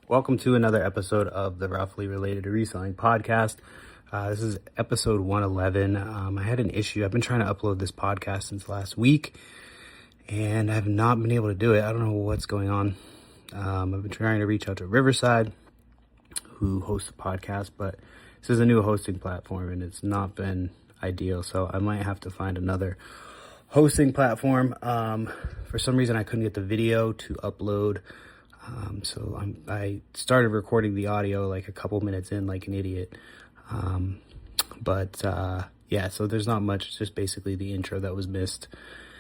Welcome to another episode of the Roughly Related to Reselling podcast. This is episode 111. I had an issue. I've been trying to upload this podcast since last week, and I've not been able to do it. I don't know what's going on. I've been trying to reach out to Riverside, who hosts the podcast, but this is a new hosting platform, and it's not been ideal, so I might have to find another hosting platform. For some reason, I couldn't get the video to upload. So I started recording the audio like a couple minutes in like an idiot. So there's not much. It's just basically the intro that was missed.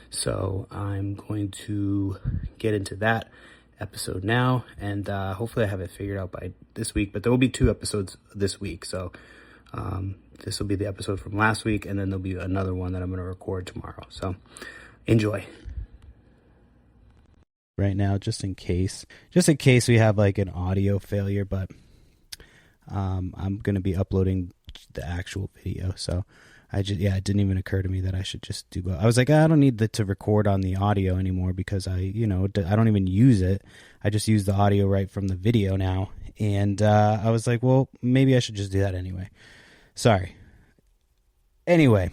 So I'm going to get into that episode now, and hopefully I have it figured out by this week. But there will be 2 episodes this week. So this will be the episode from last week, and then there'll be another one that I'm going to record tomorrow. So enjoy. Right now, just in case we have like an audio failure, but I'm going to be uploading the actual video. So it didn't even occur to me that I should just do both. I was like, I don't need to record on the audio anymore because I don't even use it. I just use the audio right from the video now. And I was like, well, maybe I should just do that anyway. Sorry. Anyway,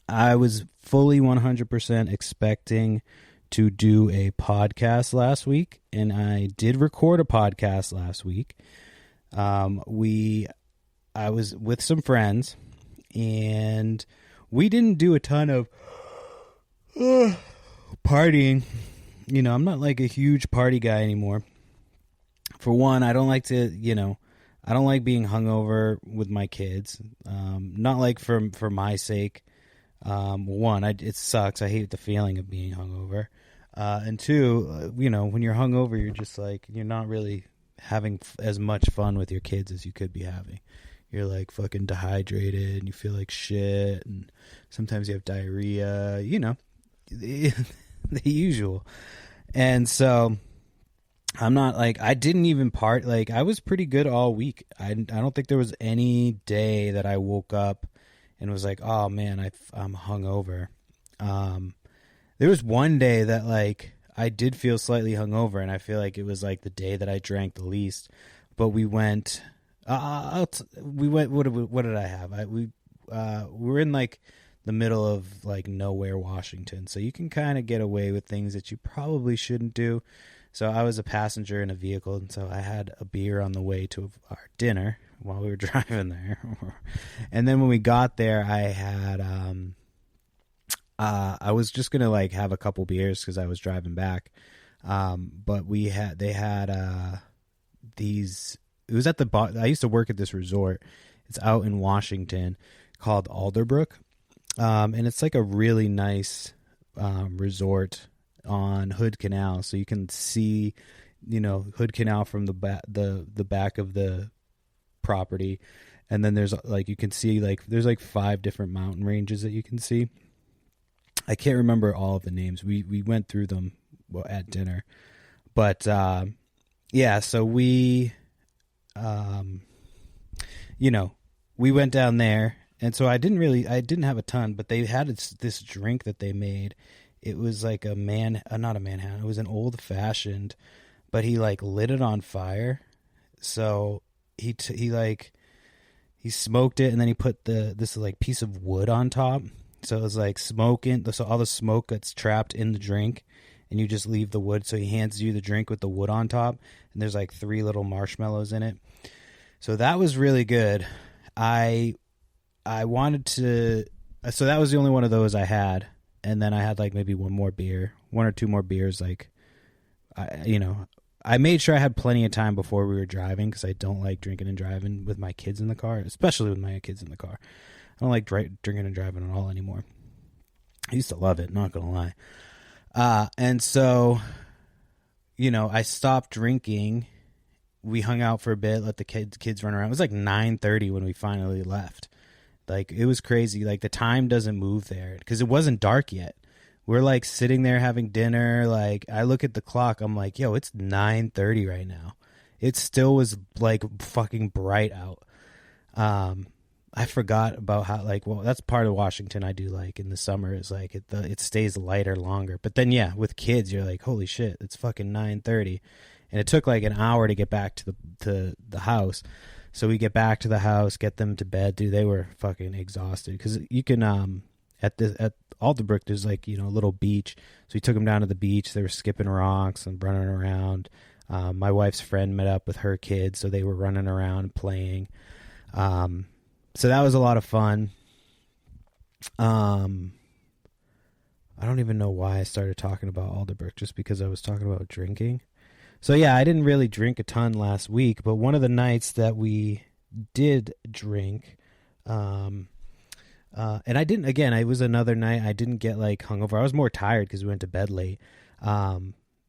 I was fully 100% expecting to do a podcast last week, and I did record a podcast last week. I was with some friends, and we didn't do a ton of partying. You know, I'm not like a huge party guy anymore. For one, I don't like being hungover with my kids. Not like for my sake. It sucks. I hate the feeling of being hungover. And 2, when you're hungover, you're just like, you're not really having as much fun with your kids as you could be having. You're like fucking dehydrated and you feel like shit. And sometimes you have diarrhea, the usual. And so I'm not like, I didn't even I was pretty good all week. I don't think there was any day that I woke up and was like, oh man, I'm hungover. There was one day that like I did feel slightly hungover, and I feel like it was like the day that I drank the least. But we went. What did I have? We were in like the middle of like nowhere, Washington, so you can kind of get away with things that you probably shouldn't do. So I was a passenger in a vehicle, and so I had a beer on the way to our dinner while we were driving there. And then when we got there, I had I was just gonna like have a couple beers because I was driving back. But they had these. It was at the I used to work at this resort. It's out in Washington called Alderbrook, and it's like a really nice resort on Hood Canal, so you can see, Hood Canal from the back of the property, and then there's like you can see like there's like 5 different mountain ranges that you can see. I can't remember all of the names. We went through them at dinner, but so we we went down there, and so I didn't have a ton, but they had this drink that they made. It was like not a Manhattan. It was an old fashioned, but he like lit it on fire. So he smoked it, and then he put this like piece of wood on top. So it was like smoking. So all the smoke gets trapped in the drink, and you just leave the wood. So he hands you the drink with the wood on top, and there's like 3 little marshmallows in it. So that was really good. I wanted to. So that was the only one of those I had. And then I had like maybe 1 or 2 more beers. Like, I made sure I had plenty of time before we were driving because I don't like drinking and driving with my kids in the car, especially with my kids in the car. I don't like drinking and driving at all anymore. I used to love it, not going to lie. And so, I stopped drinking. We hung out for a bit, let the kids run around. It was like 9:30 when we finally left. Like, it was crazy. Like, the time doesn't move there because it wasn't dark yet. We're like sitting there having dinner. Like, I look at the clock. I'm like, yo, it's 9:30 right now. It still was like fucking bright out. I forgot about how, like, well, that's part of Washington I do like in the summer is like it stays lighter longer. But then, yeah, with kids, you're like, holy shit, it's fucking 9:30. and it took like an hour to get back to the house. So we get back to the house, get them to bed. Dude, they were fucking exhausted because you can at Alderbrook there's like, you know, a little beach. So we took them down to the beach. They were skipping rocks and running around. My wife's friend met up with her kids, so they were running around and playing. So that was a lot of fun. I don't even know why I started talking about Alderbrook, just because I was talking about drinking. So yeah, I didn't really drink a ton last week, but one of the nights that we did drink, and I didn't, again, it was another night I didn't get like hungover. I was more tired because we went to bed late.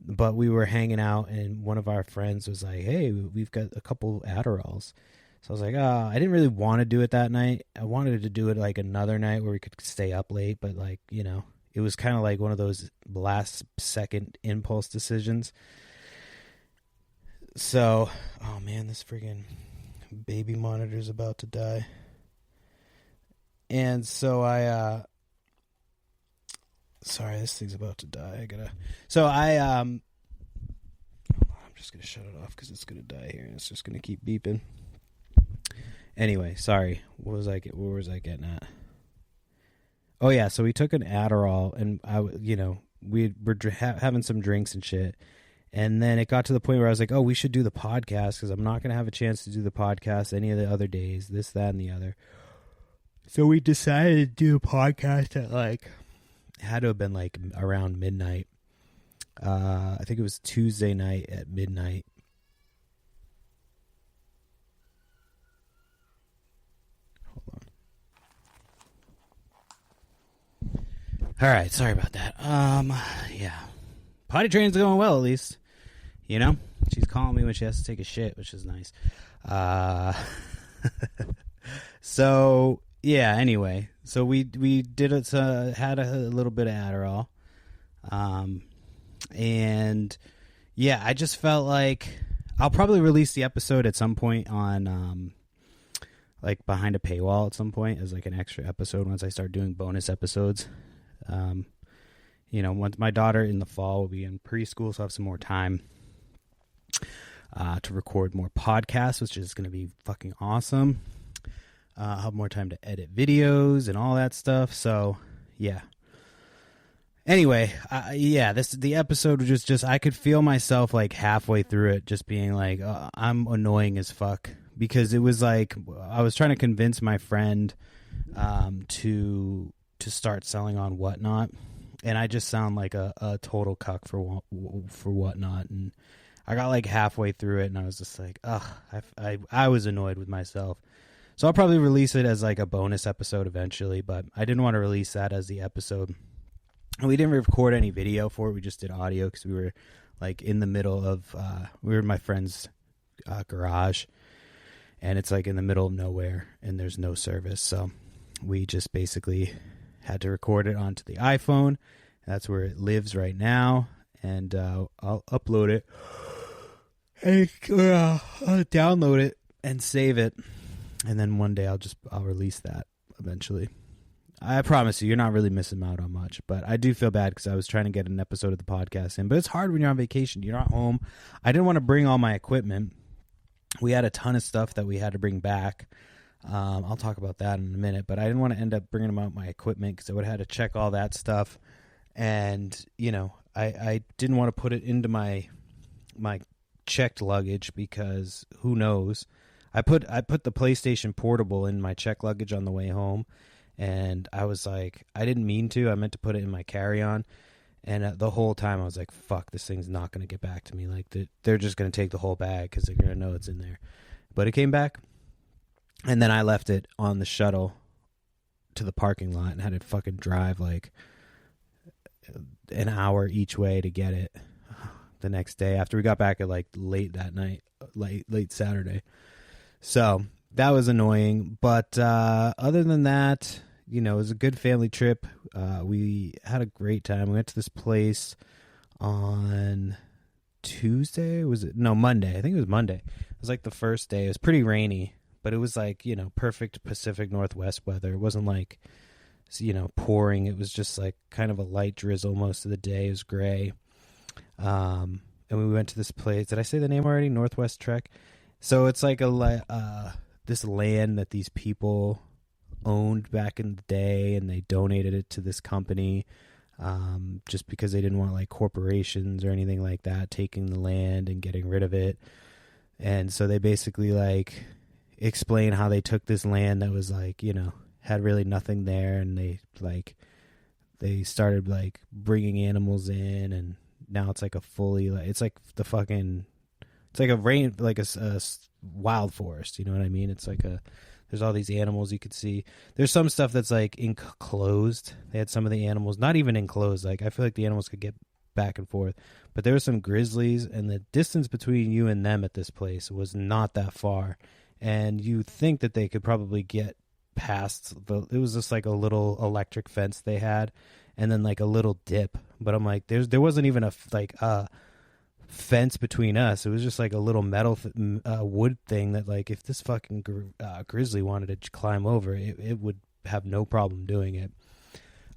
But we were hanging out and one of our friends was like, hey, we've got a couple Adderalls. So I was like, I didn't really want to do it that night. I wanted to do it like another night where we could stay up late, but like, you know, it was kind of like one of those last second impulse decisions. So, oh man, this friggin' baby monitor's about to die. And so sorry, this thing's about to die. I'm just going to shut it off because it's going to die here and it's just going to keep beeping. Anyway, sorry. Where was I getting at? Oh yeah, so we took an Adderall and we were having some drinks and shit. And then it got to the point where I was like, oh, we should do the podcast because I'm not going to have a chance to do the podcast any of the other days, this, that, and the other. So we decided to do a podcast at like, it had to have been like around midnight. I think it was Tuesday night at midnight. Hold on. All right, sorry about that. Yeah. Potty training's going well, at least. You know? She's calling me when she has to take a shit, which is nice. So, yeah, anyway. So we did it, had a little bit of Adderall. And yeah, I just felt like I'll probably release the episode at some point on like behind a paywall at some point as like an extra episode once I start doing bonus episodes. You know, once my daughter in the fall will be in preschool, so I have some more time to record more podcasts, which is going to be fucking awesome. I'll have more time to edit videos and all that stuff. So yeah. Anyway, the episode was just I could feel myself like halfway through it just being like, I'm annoying as fuck, because it was like I was trying to convince my friend to start selling on Whatnot, and I just sound like a total cuck for Whatnot, and I got like halfway through it and I was just like, I was annoyed with myself. So I'll probably release it as like a bonus episode eventually, but I didn't want to release that as the episode. And we didn't record any video for it. We just did audio because we were like in the middle of, we were in my friend's garage, and it's like in the middle of nowhere and there's no service. So we just basically had to record it onto the iPhone. That's where it lives right now. And I'll upload it and I'll download it and save it. And then one day I'll release that eventually. I promise you're not really missing out on much, but I do feel bad because I was trying to get an episode of the podcast in, but it's hard when you're on vacation. You're not home. I didn't want to bring all my equipment. We had a ton of stuff that we had to bring back. I'll talk about that in a minute, but I didn't want to end up bringing out my equipment because I would have had to check all that stuff. And, you know, I didn't want to put it into my checked luggage because who knows. I put the PlayStation Portable in my checked luggage on the way home, and I was like, I didn't mean to. I meant to put it in my carry-on, and the whole time I was like, fuck, this thing's not going to get back to me. Like, they're just going to take the whole bag because they're going to know it's in there. But it came back, and then I left it on the shuttle to the parking lot and had to fucking drive like an hour each way to get it the next day after we got back at like late that night, late Saturday. So that was annoying. But other than that, you know, it was a good family trip. We had a great time. We went to this place on Tuesday. Monday. I think it was Monday. It was like the first day. It was pretty rainy, but it was like, you know, perfect Pacific Northwest weather. It wasn't like, you know, pouring. It was just like kind of a light drizzle most of the day. It was gray. and we went to this place. Did I say the name already? Northwest Trek. So it's like this land that these people owned back in the day, and they donated it to this company, just because they didn't want like corporations or anything like that taking the land and getting rid of it. And so they basically like explain how they took this land that was like, had really nothing there, and they started like bringing animals in, and now it's like a fully like, it's like the fucking, it's like a rain, like a wild forest, you know what I mean? It's like there's all these animals you could see. There's some stuff that's like enclosed. They had some of the animals not even enclosed. Like I feel like the animals could get back and forth, but there were some grizzlies, and the distance between you and them at this place was not that far, and you think that they could probably get past it was just like a little electric fence they had, and then like a little dip. But I'm like, there wasn't even a fence between us. It was just like a little metal wood thing that like if this fucking grizzly wanted to climb over, it would have no problem doing it.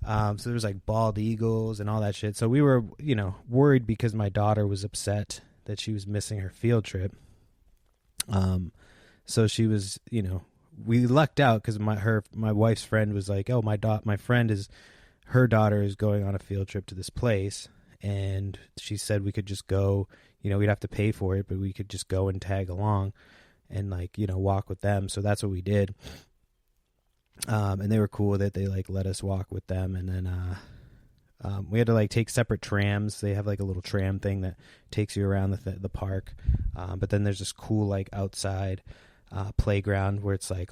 So there was like bald eagles and all that shit. So we were, worried because my daughter was upset that she was missing her field trip. So she was, we lucked out because my wife's friend was like, oh, my friend her daughter is going on a field trip to this place, and she said we could just go, we'd have to pay for it, but we could just go and tag along and like, walk with them. So that's what we did. And they were cool with it. They like let us walk with them, and then we had to like take separate trams. They have like a little tram thing that takes you around the park. But then there's this cool like outside playground where it's like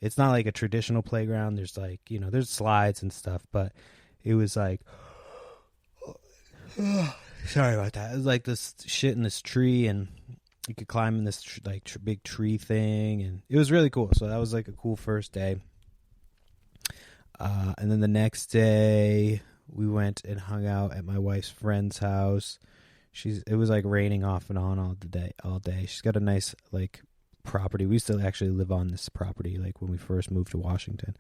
it's not like a traditional playground. There's like, there's slides and stuff, but it was like, sorry about that. It was like this shit in this tree, and you could climb in this big tree thing, and it was really cool. So that was like a cool first day. And then the next day we went and hung out at my wife's friend's house. It was like raining off and on all day. She's got a nice like property. We used to actually live on this property like when we first moved to Washington.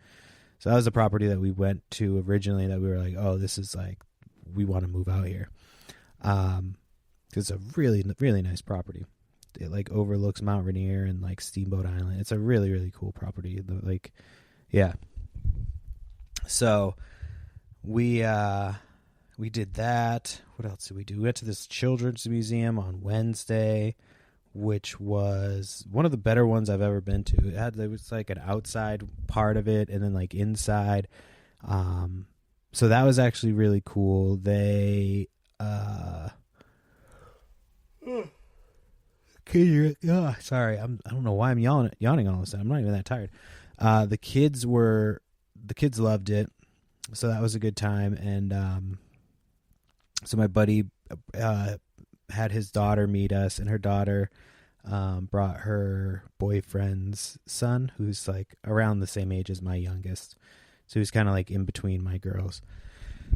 So that was the property that we went to originally, that we were like, oh, this is like, we want to move out here. It's a really, really nice property. It like overlooks Mount Rainier and like Steamboat Island. It's a really, really cool property. Yeah. So we did that. What else did we do? We went to this children's museum on Wednesday, which was one of the better ones I've ever been to. There was like an outside part of it, and then like inside. So that was actually really cool. They sorry, I don't know why I'm yawning all of a sudden. I'm not even that tired. The kids loved it, so that was a good time. And so my buddy had his daughter meet us, and her daughter brought her boyfriend's son, who's like around the same age as my youngest. So he was kind of like in between my girls.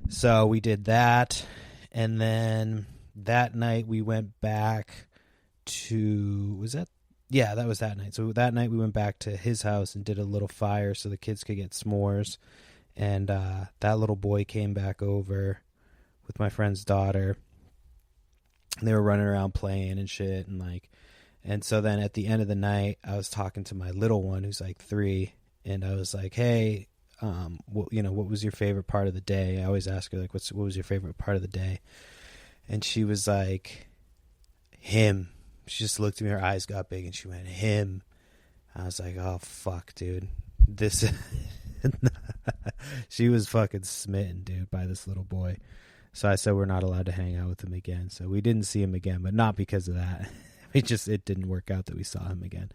So we did that, and then that night we went back to, that was that night. So that night we went back to his house and did a little fire so the kids could get s'mores. And that little boy came back over with my friend's daughter. And they were running around playing and shit, and so then at the end of the night, I was talking to my little one who's like 3, and I was like, hey, what was your favorite part of the day? I always ask her like, what was your favorite part of the day? And she was like, him. She just looked at me, her eyes got big, and she went, him. I was like, oh fuck, dude, this. She was fucking smitten, dude, by this little boy. So I said we're not allowed to hang out with him again. So we didn't see him again, but not because of that. It didn't work out that we saw him again.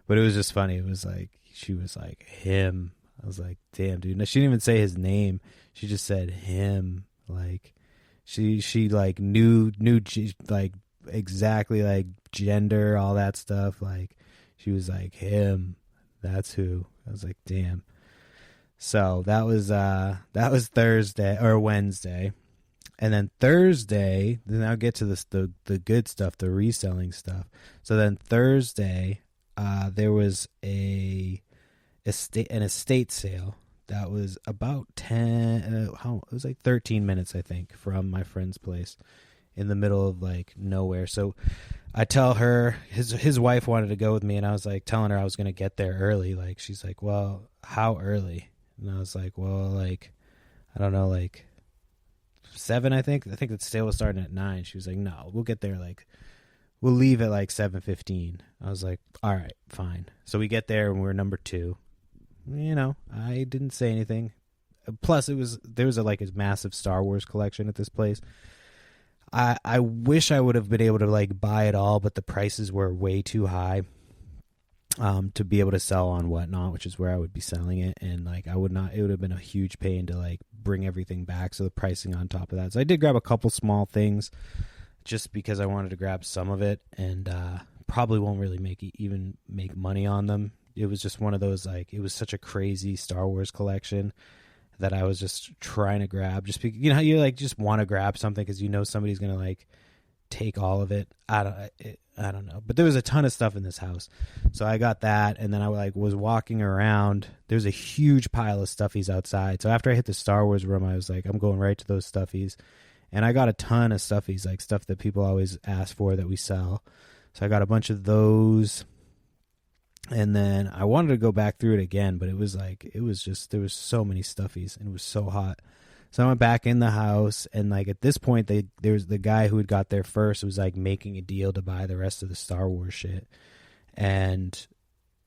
But it was just funny. It was like, she was like, him. I was like, damn, dude. No, she didn't even say his name. She just said him. Like, she like knew like exactly like gender, all that stuff. Like, she was like, him. That's who. I was like, damn. So that was Thursday or Wednesday. And then Thursday, then I'll get to this, the good stuff, the reselling stuff. So then Thursday, there was an estate sale that was about 10, it was like 13 minutes, I think, from my friend's place. in the middle of like nowhere. So I tell her his wife wanted to go with me, and I was like telling her I was going to get there early. Like, she's like, well, how early? And I was like, well, like, I don't know, like 7, I think the sale was starting at 9. She was like, no, we'll get there, like, we'll leave at like 7:15. I was like, all right, fine. So we get there and we're number 2. You know, I didn't say anything. Plus, there was a massive Star Wars collection at this place. I wish I would have been able to like buy it all, but the prices were way too high to be able to sell on Whatnot, which is where I would be selling it. And like, I would not, it would have been a huge pain to like bring everything back. So the pricing on top of that. So I did grab a couple small things just because I wanted to grab some of it, and probably won't really make money on them. It was just one of those, like, it was such a crazy Star Wars collection that I was just trying to grab, just because, you know how you like just want to grab something because you know somebody's gonna like take all of it. I don't know, but there was a ton of stuff in this house, so I got that, and then I like was walking around. There's a huge pile of stuffies outside, so after I hit the Star Wars room, I was like, I'm going right to those stuffies, and I got a ton of stuffies, like stuff that people always ask for that we sell. So I got a bunch of those. And then I wanted to go back through it again, but it was just, there was so many stuffies and it was so hot. So I went back in the house, and like at this point, there was the guy who had got there first was like making a deal to buy the rest of the Star Wars shit. And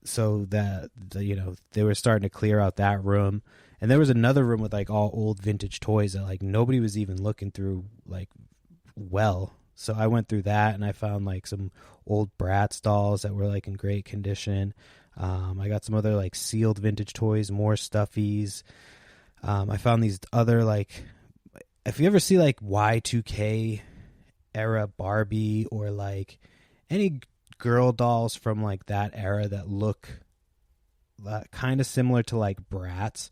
so that, they were starting to clear out that room. And there was another room with like all old vintage toys that like nobody was even looking through like well. So I went through that, and I found like some old Bratz dolls that were like in great condition. I got some other like sealed vintage toys, more stuffies. I found these other, like, if you ever see like Y2K era Barbie or like any girl dolls from like that era that look kind of similar to like Bratz,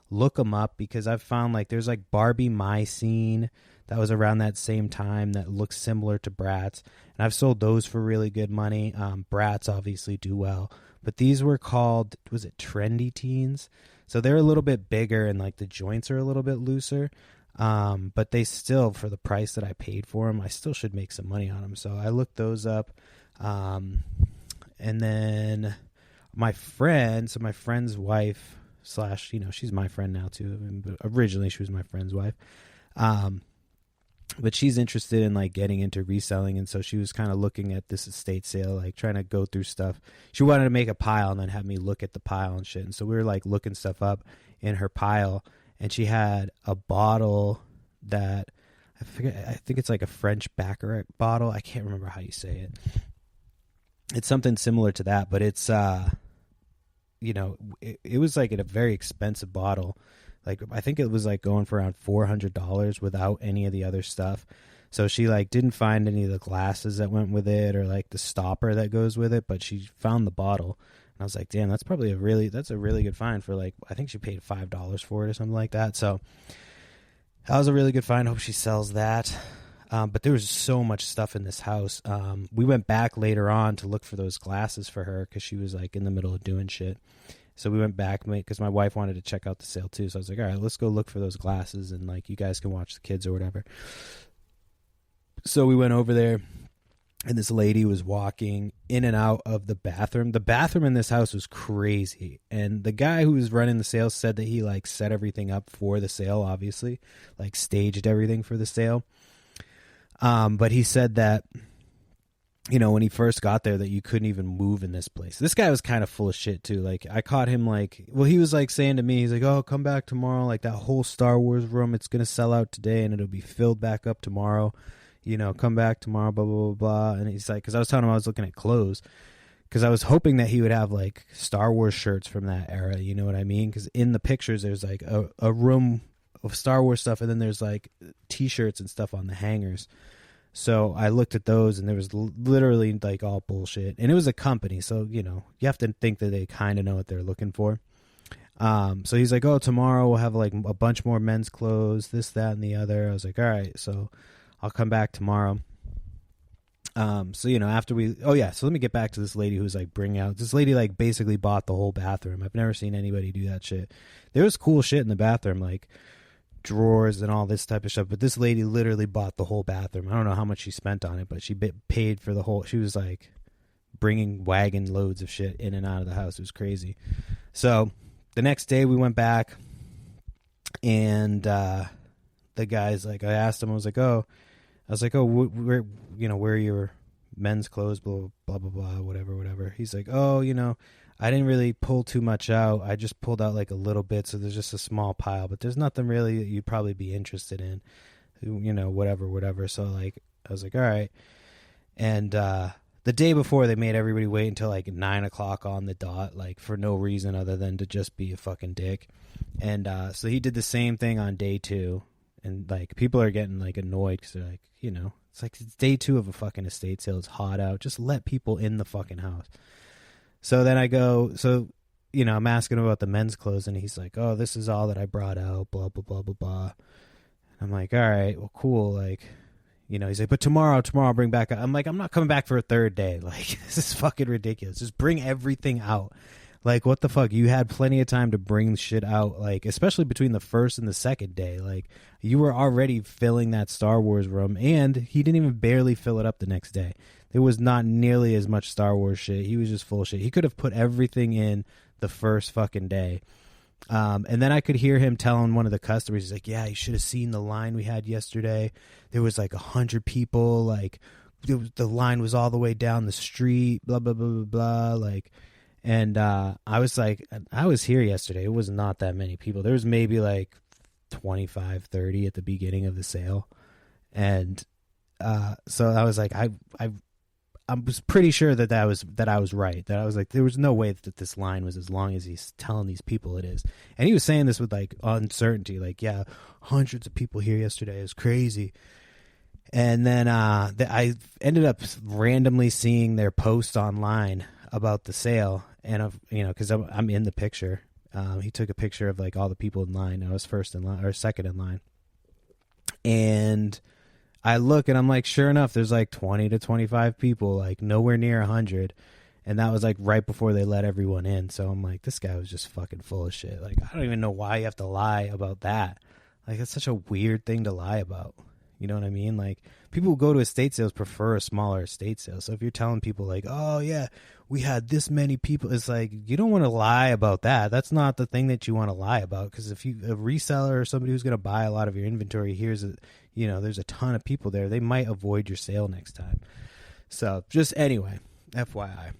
look them up, because I've found like there's like Barbie My Scene that was around that same time that looks similar to Bratz, and I've sold those for really good money. Bratz obviously do well, but these were called, was it Trendy Teens? So they're a little bit bigger, and like the joints are a little bit looser, but they still, for the price that I paid for them, I still should make some money on them. So I looked those up, and then my friend's wife / she's my friend now too. I mean, but originally she was my friend's wife. But she's interested in like getting into reselling, and so she was kind of looking at this estate sale, like trying to go through stuff. She wanted to make a pile and then have me look at the pile and shit. And so we were like looking stuff up in her pile, and she had a bottle that I think it's like a French Baccarat bottle. I can't remember how you say it. It's something similar to that, but it's it was like a very expensive bottle. Like, I think it was like going for around $400 without any of the other stuff. So she like didn't find any of the glasses that went with it or like the stopper that goes with it, but she found the bottle. And I was like, damn, that's probably a really good find for like, I think she paid $5 for it or something like that. So that was a really good find. Hope she sells that. But there was so much stuff in this house. We went back later on to look for those glasses for her because she was like in the middle of doing shit. So we went back because my wife wanted to check out the sale too. So I was like, all right, let's go look for those glasses, and like you guys can watch the kids or whatever. So we went over there, and this lady was walking in and out of the bathroom. The bathroom in this house was crazy. And the guy who was running the sale said that he like set everything up for the sale, obviously, like staged everything for the sale. But he said that, when he first got there, that you couldn't even move in this place. This guy was kind of full of shit too. Like, I caught him he was like saying to me, he's like, oh, come back tomorrow. Like that whole Star Wars room, it's going to sell out today and it'll be filled back up tomorrow. Come back tomorrow, blah, blah, blah, blah. And he's like, because I was telling him I was looking at clothes, because I was hoping that he would have like Star Wars shirts from that era. You know what I mean? Because in the pictures, there's like a room of Star Wars stuff, and then there's like T-shirts and stuff on the hangers. So I looked at those, and there was literally like all bullshit, and it was a company, so you have to think that they kind of know what they're looking for. So he's like, oh, tomorrow we'll have like a bunch more men's clothes, this, that, and the other. I was like, all right, so I'll come back tomorrow. So after so let me get back to this lady who was like bringing out, this lady like basically bought the whole bathroom. I've never seen anybody do that shit. There was cool shit in the bathroom, like drawers and all this type of stuff. But this lady literally bought the whole bathroom. I don't know how much she spent on it, but she paid for the whole. She was like bringing wagon loads of shit in and out of the house. It was crazy. So the next day we went back, and the guy's like, I asked him, I was like, oh, where, where are your men's clothes, blah, blah, blah, blah, whatever. He's like, oh, I didn't really pull too much out. I just pulled out like a little bit, so there's just a small pile, but there's nothing really that you'd probably be interested in, whatever. So like, I was like, all right. And the day before, they made everybody wait until like 9 o'clock on the dot, like for no reason other than to just be a fucking dick. And so he did the same thing on day 2. And like people are getting like annoyed because they're like, it's like it's day 2 of a fucking estate sale. It's hot out. Just let people in the fucking house. So then I go, I'm asking him about the men's clothes, and he's like, oh, this is all that I brought out, blah, blah, blah, blah, blah. And I'm like, all right, well, cool. Like, he's like, but tomorrow I'll bring back. I'm like, I'm not coming back for a third day. Like, this is fucking ridiculous. Just bring everything out. Like, what the fuck? You had plenty of time to bring shit out, like, especially between the first and the second day. Like, you were already filling that Star Wars room, and he didn't even barely fill it up the next day. There was not nearly as much Star Wars shit. He was just full shit. He could have put everything in the first fucking day. And then I could hear him telling one of the customers, he's like, yeah, you should have seen the line we had yesterday. There was like 100 people. Like, the line was all the way down the street, blah, blah, blah, blah, blah. Like, and I was like, I was here yesterday. It was not that many people. There was maybe like 25, 30 at the beginning of the sale. And so I was like, I was pretty sure that I was right. That I was like, there was no way that this line was as long as he's telling these people it is. And he was saying this with like uncertainty, like, yeah, hundreds of people here yesterday. It was crazy. And then I ended up randomly seeing their post online about the sale, and because I'm in the picture. He took a picture of like all the people in line. I was first in line or second in line, and I look and I'm like, sure enough, there's like 20 to 25 people, like nowhere near 100. And that was like right before they let everyone in. So I'm like, this guy was just fucking full of shit. Like, I don't even know why you have to lie about that. Like, it's such a weird thing to lie about. You know what I mean? Like, people who go to estate sales prefer a smaller estate sale. So if you're telling people like, oh yeah, we had this many people, it's like, you don't want to lie about that. That's not the thing that you want to lie about. Because if a reseller or somebody who's going to buy a lot of your inventory hears it, there's a ton of people there, they might avoid your sale next time. So just anyway, FYI.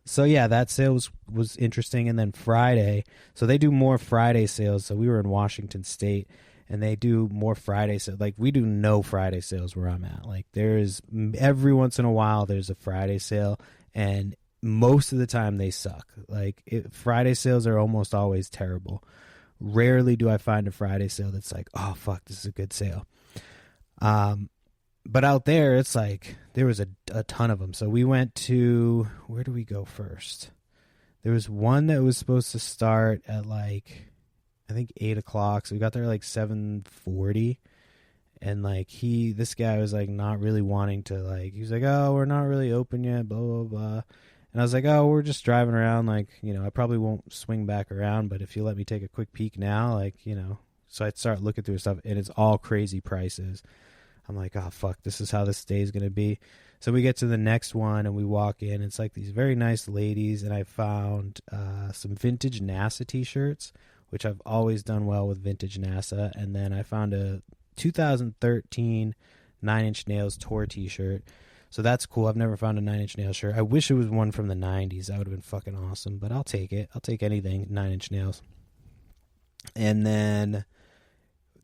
So yeah, that sale was interesting. And then Friday, so they do more Friday sales. So we were in Washington State, and they do more Friday sales. Like, we do no Friday sales where I'm at. Like, there's every once in a while there's a Friday sale, and most of the time they suck. Like, Friday sales are almost always terrible. Rarely do I find a Friday sale that's like, oh fuck, this is a good sale. But out there, it's like there was a ton of them. So we went to, where do we go first? There was one that was supposed to start at like, I think 8 o'clock. So we got there like 7:40. And like this guy was like not really wanting to, like, he was like, oh, we're not really open yet, blah, blah, blah. And I was like, oh, we're just driving around. Like, I probably won't swing back around, but if you let me take a quick peek now, like, so I'd start looking through stuff, and it's all crazy prices. I'm like, oh, fuck, this is how this day is going to be. So we get to the next one, and we walk in. It's like these very nice ladies, and I found some vintage NASA T-shirts, which I've always done well with vintage NASA. And then I found a 2013 Nine Inch Nails tour T-shirt. So that's cool. I've never found a Nine Inch Nails shirt. I wish it was one from the 90s. That would have been fucking awesome, but I'll take it. I'll take anything Nine Inch Nails. And then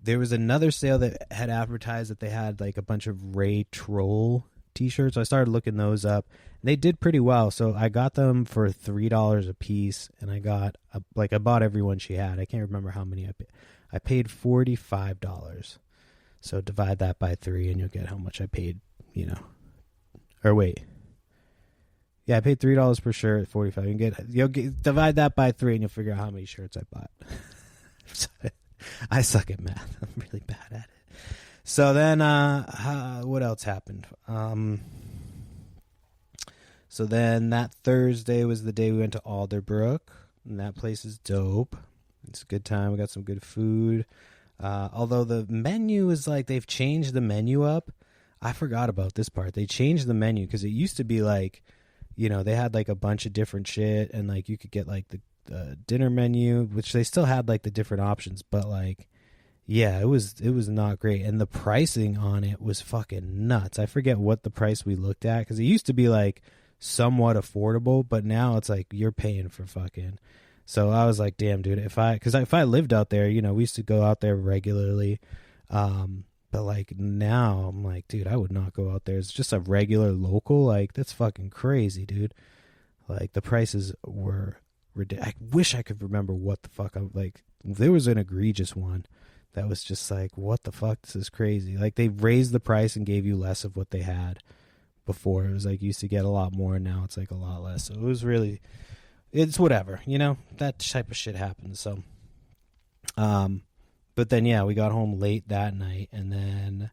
there was another sale that had advertised that they had like a bunch of Ray Troll T-shirts. So I started looking those up, and they did pretty well. So I got them for $3 a piece, and I got I bought every one she had. I can't remember how many I paid. I paid $45. So divide that by 3, and you'll get how much I paid. Or wait, yeah, I paid $3 per shirt, $45. You'll divide that by 3, and you'll figure out how many shirts I bought. I suck at math. I'm really bad at it. So then, what else happened? So then that Thursday was the day we went to Alderbrook, and that place is dope. It's a good time. We got some good food. Although the menu is like, they've changed the menu up. I forgot about this part. They changed the menu because it used to be like, you know, they had like a bunch of different shit, and like you could get like the dinner menu, which they still had like the different options, but like, yeah, it was not great, and the pricing on it was fucking nuts. I forget what the price we looked at, because it used to be like somewhat affordable, but now it's like you're paying for fucking. So I was like, damn, dude, if I lived out there, you know, we used to go out there regularly, but like now I'm like, dude, I would not go out there. It's just a regular local, like that's fucking crazy, dude. Like the prices were ridiculous. I wish I could remember what the fuck I'm like. There was an egregious one that was just like, what the fuck? This is crazy. Like they raised the price and gave you less of what they had before. It was like you used to get a lot more, and now it's like a lot less. So it was really, it's whatever, you know, that type of shit happens. So, but then yeah, we got home late that night, and then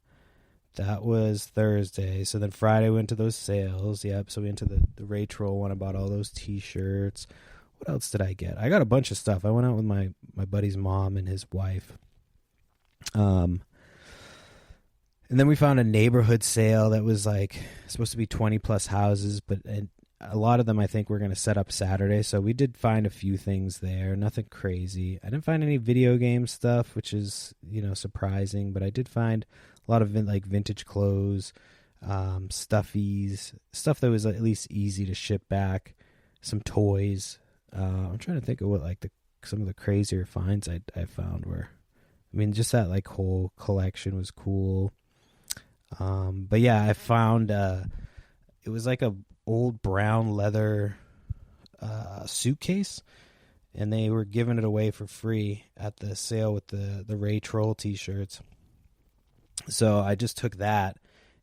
that was Thursday. So then Friday we went to those sales. Yep. So we went to the Ray Troll one. I bought all those t-shirts. What else did I get? I got a bunch of stuff. I went out with my buddy's mom and his wife. And then we found a neighborhood sale that was like supposed to be 20 plus houses, but a lot of them I think we're going to set up Saturday. So we did find a few things there, nothing crazy. I didn't find any video game stuff, which is, you know, surprising, but I did find a lot of like vintage clothes, stuffies, stuff that was at least easy to ship back, some toys. I'm trying to think of what like some of the crazier finds I found were. I mean, just that like whole collection was cool. But yeah, I found it was like a old brown leather suitcase, and they were giving it away for free at the sale with the Ray Troll t-shirts. So I just took that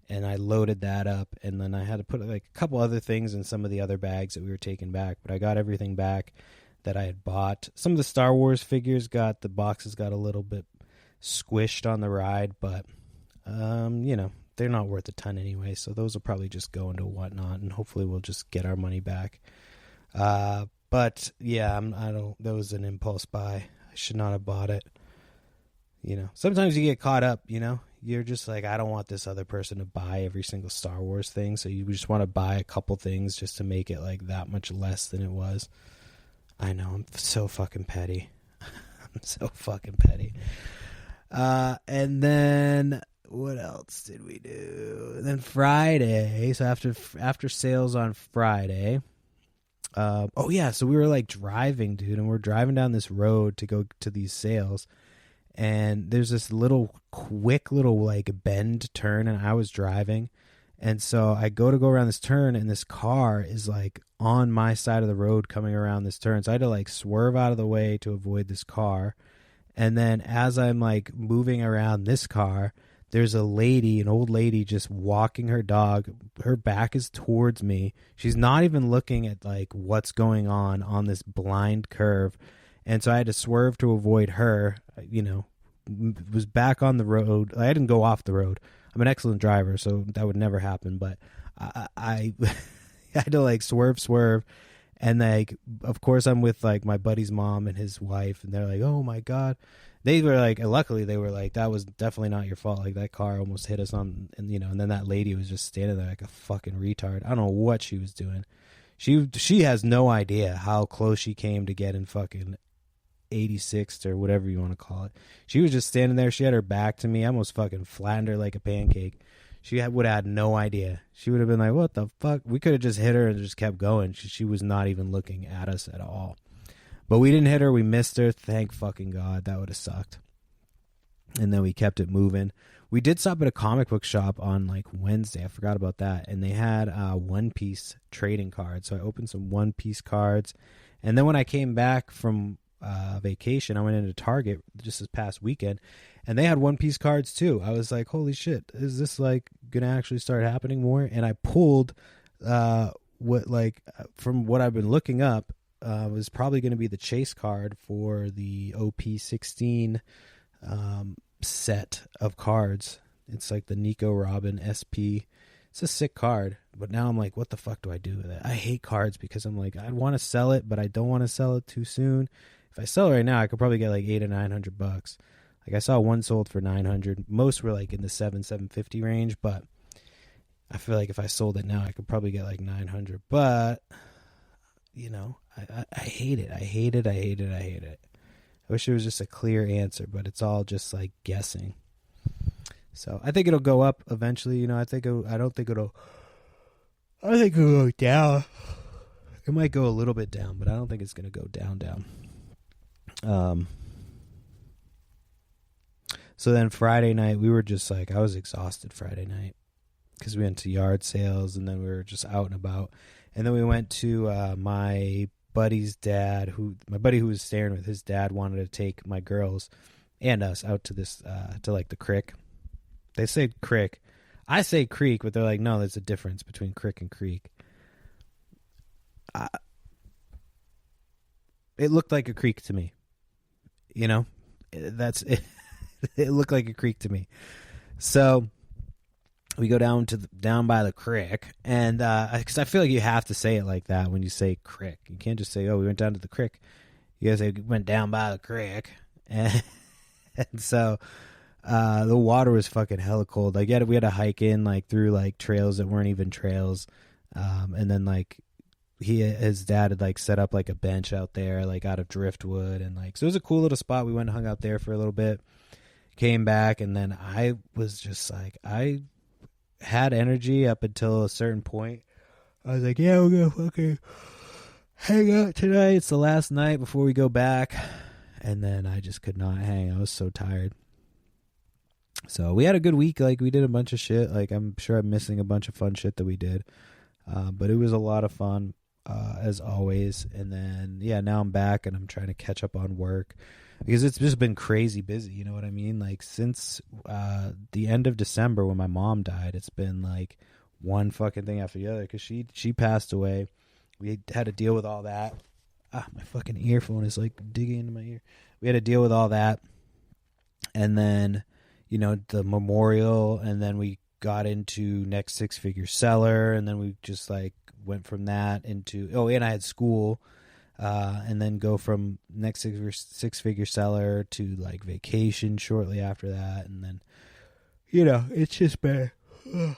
and I loaded that up, and then I had to put like a couple other things in some of the other bags that we were taking back, but I got everything back that I had bought. Some of the Star Wars figures the boxes got a little bit squished on the ride, but you know, they're not worth a ton anyway, so those will probably just go into whatnot, and hopefully we'll just get our money back. But yeah, that was an impulse buy. I should not have bought it. You know, sometimes you get caught up, you know, you're just like, I don't want this other person to buy every single Star Wars thing, so you just want to buy a couple things just to make it like that much less than it was. I know, I'm so fucking petty. I'm so fucking petty. And then what else did we do? And then Friday, so after sales on Friday, oh yeah, so we were like driving, dude, and we're driving down this road to go to these sales, and there's this quick little like bend turn, and I was driving, and so I go around this turn, and this car is like on my side of the road coming around this turn, so I had to like swerve out of the way to avoid this car. And then as I'm like moving around this car, there's an old lady just walking her dog. Her back is towards me. She's not even looking at like what's going on this blind curve. And so I had to swerve to avoid her, you know, was back on the road. I didn't go off the road. I'm an excellent driver, so that would never happen. But I had to like swerve. And like, of course, I'm with like my buddy's mom and his wife, and they're like, "Oh my god!" They were like, luckily, they were like, "That was definitely not your fault. Like that car almost hit us on," and you know, and then that lady was just standing there like a fucking retard. I don't know what she was doing. She has no idea how close she came to getting fucking 86th or whatever you want to call it. She was just standing there. She had her back to me. I almost fucking flattened her like a pancake. She would have had no idea. She would have been like, what the fuck? We could have just hit her and just kept going. She was not even looking at us at all. But we didn't hit her. We missed her. Thank fucking God. That would have sucked. And then we kept it moving. We did stop at a comic book shop on like Wednesday. I forgot about that. And they had One Piece trading cards. So I opened some One Piece cards. And then when I came back from vacation, I went into Target just this past weekend, and they had One Piece cards too. I was like, holy shit, is this like gonna actually start happening more? And I pulled from what I've been looking up, was probably going to be the chase card for the OP16 set of cards. It's like the Nico Robin SP. It's a sick card, but now I'm like, what the fuck do I do with it? I hate cards because I'm like, I want to sell it, but I don't want to sell it too soon. if I sell it right now, I could probably get like $800 or $900. Like I saw one sold for 900. Most were like in the 750 range, but I feel like if I sold it now, I could probably get like 900. But you know, I hate it. I hate it. I hate it. I hate it. I wish it was just a clear answer, but it's all just like guessing. So I think it'll go up eventually. You know, I think I don't think it'll. I think it'll go down. It might go a little bit down, but I don't think it's going to go down. So then Friday night, we were just like, I was exhausted Friday night because we went to yard sales and then we were just out and about. And then we went to my buddy's dad, my buddy who was staying with, his dad wanted to take my girls and us out to this, to like the creek. They say creek. I say creek, but they're like, no, there's a difference between creek and creek. It looked like a creek to me. You know, that's it. It looked like a creek to me. So we go down by the creek, and because I feel like you have to say it like that when you say creek. You can't just say, "Oh, we went down to the creek." You gotta say, "We went down by the creek," and so the water was fucking hella cold. Like we had to hike in like through like trails that weren't even trails, and then like his dad had like set up like a bench out there like out of driftwood, and like so it was a cool little spot. We went and hung out there for a little bit, came back, and then I was just like I had energy up until a certain point. I was like, yeah, we're gonna fucking hang out tonight. It's the last night before we go back. And then I just could not hang. I was so tired. So we had a good week. Like we did a bunch of shit. Like I'm sure I'm missing a bunch of fun shit that we did. But it was a lot of fun, as always. And then, yeah, now I'm back and I'm trying to catch up on work because it's just been crazy busy. You know what I mean? Like since the end of December when my mom died, it's been like one fucking thing after the other because she passed away. We had to deal with all that. My fucking earphone is like digging into my ear. We had to deal with all that. And then, you know, the memorial, and then we got into Next Six Figure Seller, and then we just like went from that into, and I had school, and then go from Next Six Figure Seller to like vacation shortly after that. And then, you know, it's just been, we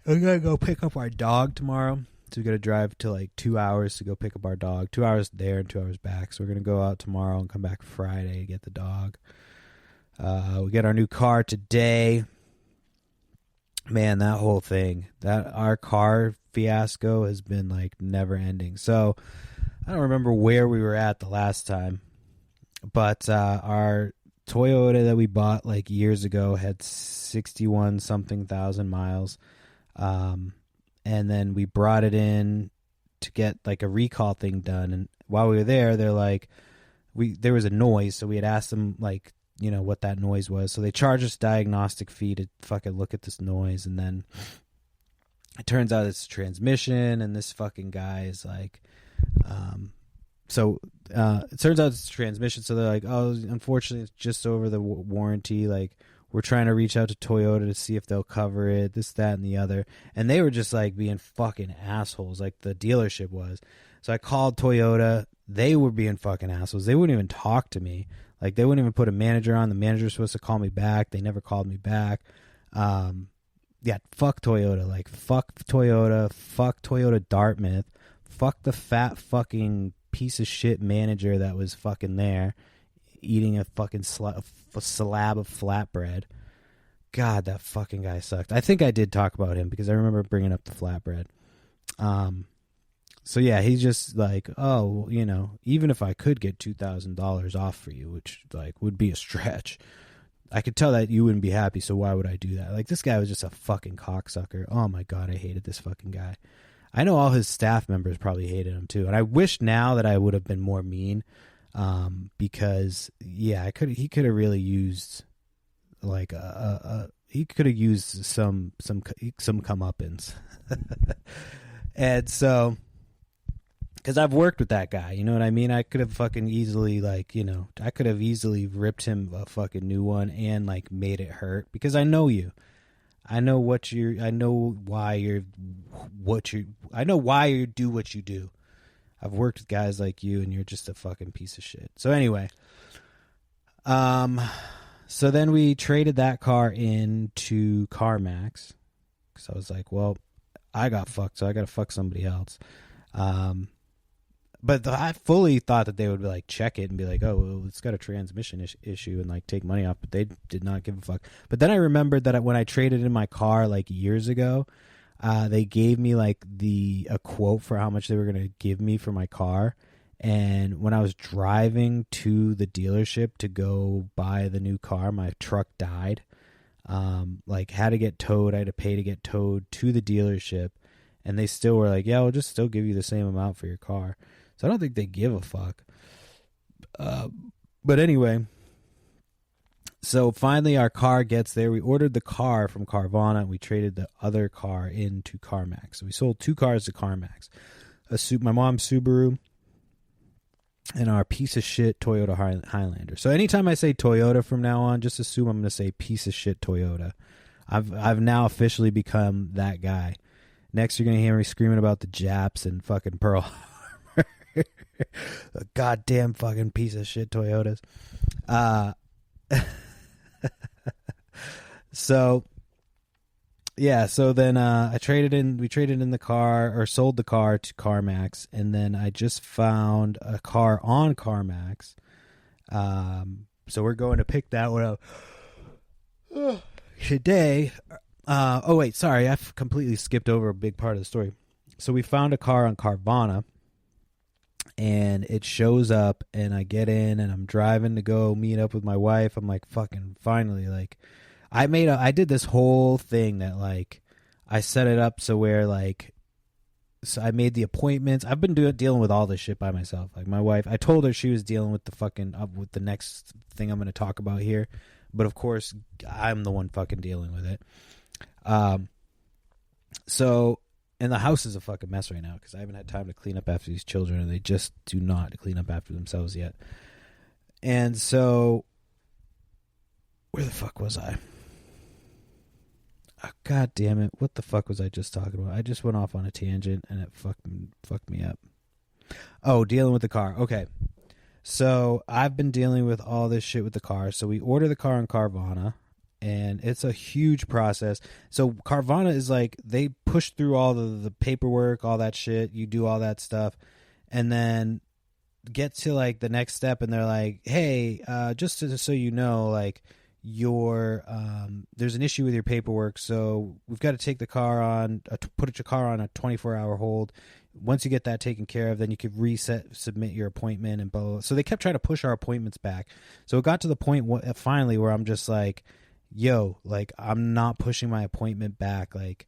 gotta go pick up our dog tomorrow. So we got to drive to like 2 hours to go pick up our dog. 2 hours there and 2 hours back. So we're going to go out tomorrow and come back Friday to get the dog. We get our new car today. Man, that whole thing, our car fiasco has been like never ending. So I don't remember where we were at the last time, but our Toyota that we bought like years ago had 61 something thousand miles. And then we brought it in to get like a recall thing done. And while we were there, they're like, there was a noise. So we had asked them like, you know, what that noise was. So they charged us a diagnostic fee to fucking look at this noise. And then it turns out it's a transmission, and this fucking guy is like, it turns out it's a transmission. So they're like, oh, unfortunately it's just over the warranty. Like, we're trying to reach out to Toyota to see if they'll cover it, this, that, and the other. And they were just like being fucking assholes, like the dealership was. So I called Toyota. They were being fucking assholes. They wouldn't even talk to me. Like, they wouldn't even put a manager on. The manager was supposed to call me back. They never called me back. Yeah, fuck Toyota. Like, fuck Toyota Dartmouth. Fuck the fat fucking piece of shit manager that was fucking there eating a fucking slab of flatbread. God, that fucking guy sucked. I think I did talk about him because I remember bringing up the flatbread. So yeah, he's just like, oh, you know, even if I could get $2,000 off for you, which like would be a stretch, I could tell that you wouldn't be happy. So why would I do that? Like, this guy was just a fucking cocksucker. Oh my God, I hated this fucking guy. I know all his staff members probably hated him too. And I wish now that I would have been more mean. Because yeah, he could have really used like he could have used some comeuppance. And so, because I've worked with that guy, you know what I mean? I could have fucking easily, like, you know, I could have easily ripped him a fucking new one and like made it hurt, because I know you. I know why you do what you do. I've worked with guys like you, and you're just a fucking piece of shit. So anyway, so then we traded that car into CarMax because I was like, well, I got fucked, so I got to fuck somebody else. But I fully thought that they would be like check it and be like, oh, well, it's got a transmission issue and like take money off, but they did not give a fuck. But then I remembered that when I traded in my car like years ago, they gave me like a quote for how much they were going to give me for my car. And when I was driving to the dealership to go buy the new car, my truck died. Like had to get towed. I had to pay to get towed to the dealership. And they still were like, yeah, we'll just still give you the same amount for your car. So I don't think they give a fuck. But anyway, so finally our car gets there. We ordered the car from Carvana, and we traded the other car into CarMax. So we sold 2 cars to CarMax. My mom's Subaru and our piece of shit Toyota Highlander. So anytime I say Toyota from now on, just assume I'm going to say piece of shit Toyota. I've now officially become that guy. Next, you're going to hear me screaming about the Japs and fucking Pearl Harbor. A goddamn fucking piece of shit Toyotas. So yeah, so then we traded in the car, or sold the car to CarMax, and then I just found a car on CarMax. So we're going to pick that one up today. Oh wait, sorry, I've completely skipped over a big part of the story. So we found a car on Carvana, and it shows up, and I get in, and I'm driving to go meet up with my wife. I'm like, fucking finally, like, I did this whole thing that, like, I set it up so where, like, so I made the appointments. I've been dealing with all this shit by myself. Like, my wife, I told her she was dealing with with the next thing I'm going to talk about here, but of course, I'm the one fucking dealing with it. So, and the house is a fucking mess right now because I haven't had time to clean up after these children, and they just do not clean up after themselves yet. And so, where the fuck was I? Oh, God damn it. What the fuck was I just talking about? I just went off on a tangent, and it fucked me up. Oh, dealing with the car. Okay. So, I've been dealing with all this shit with the car. So, we order the car on Carvana. And it's a huge process. So Carvana is like, they push through all the paperwork, all that shit. You do all that stuff. And then get to like the next step. And they're like, hey, just so you know, like there's an issue with your paperwork. So we've got to take the car on, put your car on a 24-hour hold. Once you get that taken care of, then you could submit your appointment and blah, blah, blah. So they kept trying to push our appointments back. So it got to the point finally where I'm just like, yo, like, I'm not pushing my appointment back. Like,